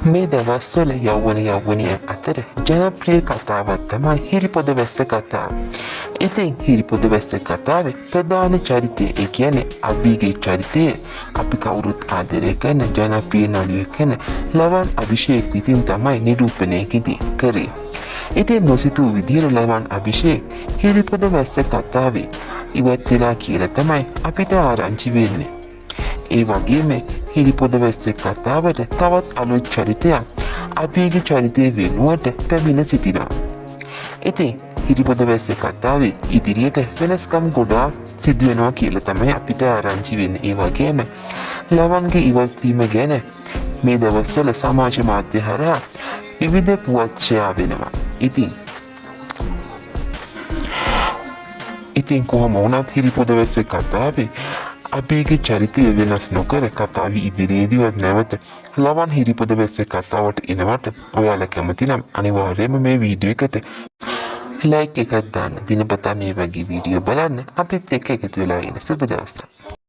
මේ දවස්වල යෞවනය අතර ජනප්‍රිය කතාවක් තමයි හිරිපොද වැස්ස කතාව. ඉතින් හිරිපොද වැස්ස කතාවේ ප්‍රධාන චරිතය ඒ කියන්නේ අභිගේ චරිතය අපි කවුරුත් ආදරය කරන ජනප්‍රිය නළුවෙක් වෙන ලවන් අභිෂේක් විසින් තමයි නිරූපණය කරේ. ඉතින් නොසිතූ විදිහට ලවන් අභිෂේක් හිරිපොද වැස්ස කතාවේ ඉවත් වෙලා කියලා තමයි අපිට ආරංචි වෙන්නේ. ඒ වගේම හිරිපොද වැස්ස කතාවට තවත් අලුත් චරිතයක් අභිගේ චරිතය වෙනුවට පැමිණ සිටිනවා. ඉතින් හිරිපොද වැස්ස කතාවේ ඉදිරියට වෙනස්කම් ගොඩාක් සිදු වෙනවා කියලා තමයි අපිට ආරංචි වෙන්නේ. ඒ වගේම ලවන්ගේ ඉවත් වීම ගැන මේ දවස්වල සමාජ මාධ්‍ය හරහා විවිධ පුවත් ෂෙයා වෙනවා. ඉතින් කොහොම වුණත් හිරිපොද වැස්ස කතාවේ අභිගේ චරිතය වෙනස් නොකර කතාව ඉදිරියේදීවත් නැවත ලවන් හිරිපොද වැස්ස කතාවට එනවට ඔයාලා කැමති නම් අනිවාර්යයෙන්ම මේ වීඩියෝ එකට ලයික් එකක් දාන්න. දිනපතා මේ වගේ වීඩියෝ බලන්න අපිත් එක්ක එකතු වෙලා ඉන්න. සුබ දවසක්.